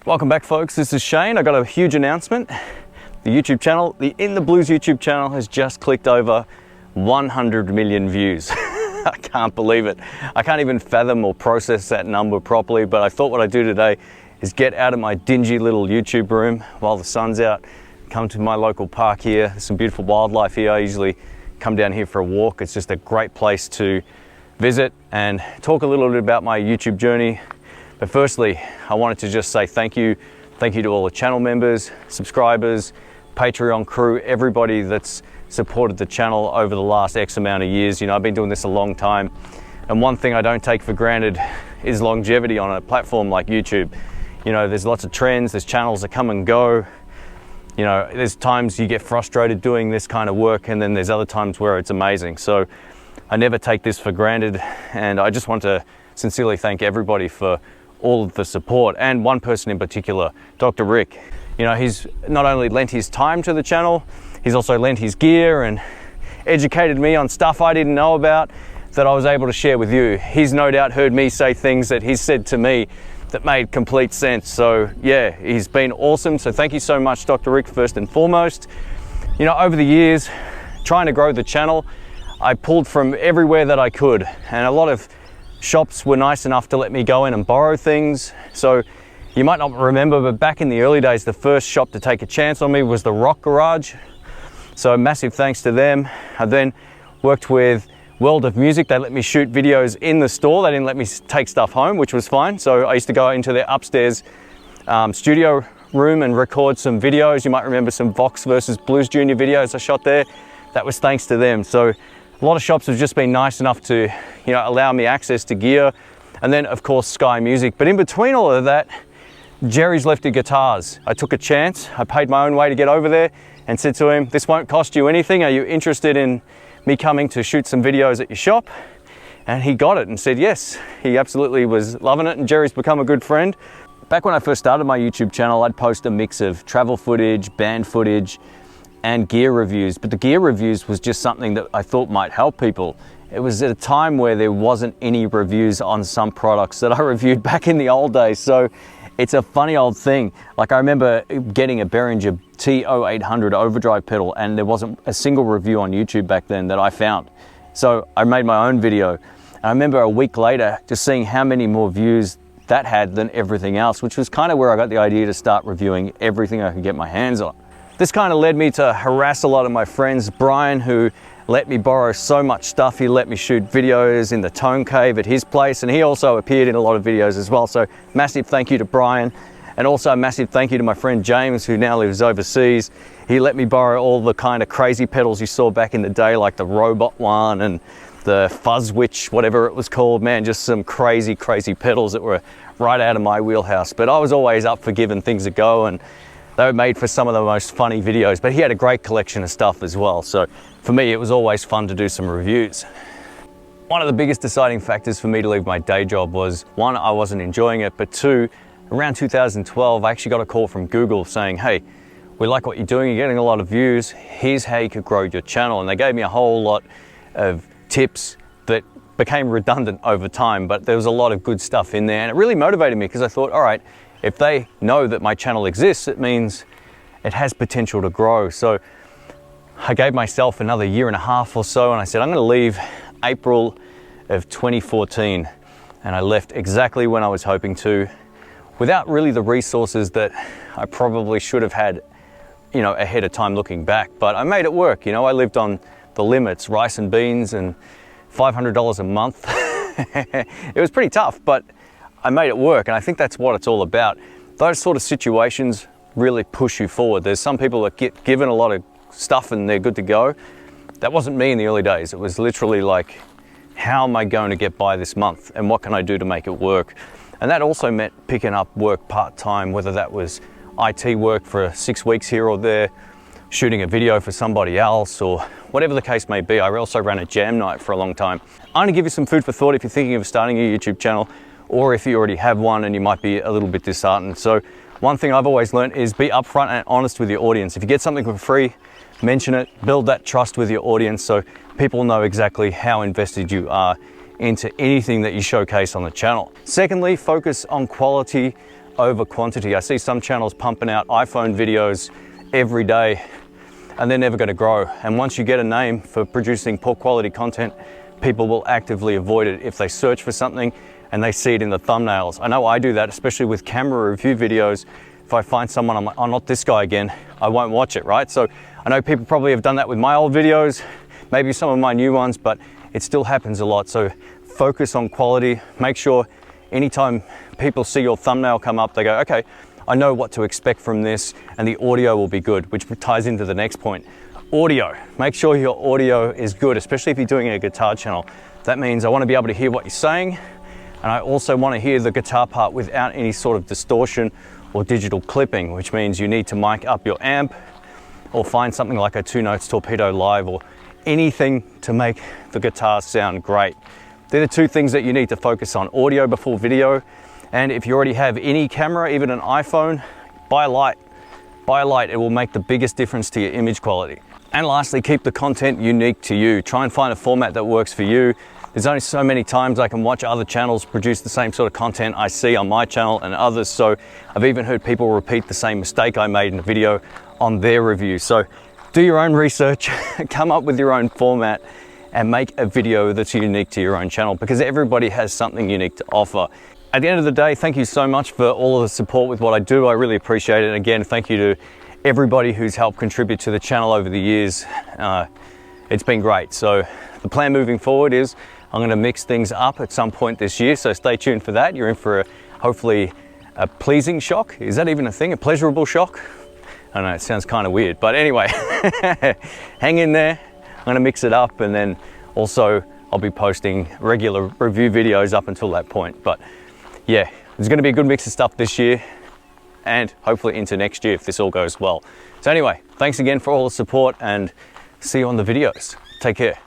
Welcome back, folks. This is Shane. I got a huge announcement. The YouTube channel, the In The Blues YouTube channel, has just clicked over 100 million views. I can't believe it. I can't even fathom or process that number properly, but I thought what I'd do today is get out of my dingy little YouTube room while the sun's out, come to my local park here. There's some beautiful wildlife here. I usually come down here for a walk. It's just a great place to visit and talk a little bit about my YouTube journey. But firstly, I wanted to just say thank you. Thank you to all the channel members, subscribers, Patreon crew, everybody that's supported the channel over the last X amount of years. You know, I've been doing this a long time. And one thing I don't take for granted is longevity on a platform like YouTube. You know, there's lots of trends, there's channels that come and go. You know, there's times you get frustrated doing this kind of work, and then there's other times where it's amazing. So I never take this for granted. And I just want to sincerely thank everybody for all of the support, and one person in particular, Dr. Ric. You know, he's not only lent his time to the channel, he's also lent his gear and educated me on stuff I didn't know about that I was able to share with you. He's no doubt heard me say things that he's said to me that made complete sense. So yeah, he's been awesome. So thank you so much, Dr. Ric, first and foremost. You know, over the years, trying to grow the channel, I pulled from everywhere that I could, and a lot of shops were nice enough to let me go in and borrow things. So you might not remember, but back in the early days, the first shop to take a chance on me was the Rock Garage. So massive thanks to them. I then worked with World of Music. They let me shoot videos in the store. They didn't let me take stuff home, which was fine. So I used to go into their upstairs studio room and record some videos. You might remember some Vox versus Blues Junior videos I shot there. That was thanks to them. So a lot of shops have just been nice enough to, you know, allow me access to gear. And then of course, Sky Music. But in between all of that, Jerry's Lefty Guitars. I took a chance. I paid my own way to get over there and said to him, this won't cost you anything. Are you interested in me coming to shoot some videos at your shop? And he got it and said yes. He absolutely was loving it, and Jerry's become a good friend. Back when I first started my YouTube channel, I'd post a mix of travel footage, band footage, and gear reviews, but the gear reviews was just something that I thought might help people. It was at a time where there wasn't any reviews on some products that I reviewed back in the old days, so it's a funny old thing. Like, I remember getting a Behringer T0800 overdrive pedal, and there wasn't a single review on YouTube back then that I found. So I made my own video, and I remember a week later just seeing how many more views that had than everything else, which was kind of where I got the idea to start reviewing everything I could get my hands on. This kind of led me to harass a lot of my friends. Brian, who let me borrow so much stuff, he let me shoot videos in the Tone Cave at his place, and he also appeared in a lot of videos as well. So massive thank you to Brian, and also a massive thank you to my friend James, who now lives overseas. He let me borrow all the kind of crazy pedals you saw back in the day, like the Robot one and the Fuzz Witch, whatever it was called. Man, just some crazy pedals that were right out of my wheelhouse. But I was always up for giving things a go, and they were made for some of the most funny videos, but he had a great collection of stuff as well. So for me, it was always fun to do some reviews. One of the biggest deciding factors for me to leave my day job was, one, I wasn't enjoying it, but two, around 2012, I actually got a call from Google saying, hey, we like what you're doing, you're getting a lot of views, here's how you could grow your channel. And they gave me a whole lot of tips that became redundant over time, but there was a lot of good stuff in there, and it really motivated me because I thought, all right, if they know that my channel exists, it means it has potential to grow. So I gave myself another year and a half or so, and I said, I'm going to leave April of 2014. And I left exactly when I was hoping to, without really the resources that I probably should have had, you know, ahead of time looking back. But I made it work. You know, I lived on the limits, rice and beans and $500 a month. It was pretty tough, but I made it work, and I think that's what it's all about. Those sort of situations really push you forward. There's some people that get given a lot of stuff and they're good to go. That wasn't me in the early days. It was literally like, how am I going to get by this month, and what can I do to make it work? And that also meant picking up work part-time, whether that was IT work for 6 weeks here or there, shooting a video for somebody else, or whatever the case may be. I also ran a jam night for a long time. I'm going to give you some food for thought if you're thinking of starting a YouTube channel, or if you already have one and you might be a little bit disheartened. So one thing I've always learned is be upfront and honest with your audience. If you get something for free, mention it, build that trust with your audience so people know exactly how invested you are into anything that you showcase on the channel. Secondly, focus on quality over quantity. I see some channels pumping out iPhone videos every day and they're never going to grow. And once you get a name for producing poor quality content, people will actively avoid it if they search for something and they see it in the thumbnails. I know I do that, especially with camera review videos. If I find someone, I'm like, oh, not this guy again, I won't watch it, right? So I know people probably have done that with my old videos, maybe some of my new ones, but it still happens a lot. So focus on quality. Make sure anytime people see your thumbnail come up, they go, okay, I know what to expect from this, and the audio will be good, which ties into the next point. Audio. Make sure your audio is good, especially if you're doing a guitar channel. That means I want to be able to hear what you're saying, and I also want to hear the guitar part without any sort of distortion or digital clipping, which means you need to mic up your amp or find something like a 2 Notes Torpedo Live or anything to make the guitar sound great. They're the two things that you need to focus on, audio before video. And if you already have any camera, even an iPhone, buy a light. Buy a light, it will make the biggest difference to your image quality. And lastly, keep the content unique to you. Try and find a format that works for you. There's only so many times I can watch other channels produce the same sort of content I see on my channel and others. So I've even heard people repeat the same mistake I made in a video on their review. So do your own research, come up with your own format, and make a video that's unique to your own channel, because everybody has something unique to offer. At the end of the day, thank you so much for all of the support with what I do. I really appreciate it. And again, thank you to everybody who's helped contribute to the channel over the years. It's been great. So the plan moving forward is I'm going to mix things up at some point this year. So stay tuned for that. You're in for hopefully a pleasing shock. Is that even a thing? A pleasurable shock? I don't know, it sounds kind of weird. But anyway, hang in there. I'm going to mix it up, and then also I'll be posting regular review videos up until that point. But yeah, there's going to be a good mix of stuff this year and hopefully into next year if this all goes well. So anyway, thanks again for all the support, and see you on the videos. Take care.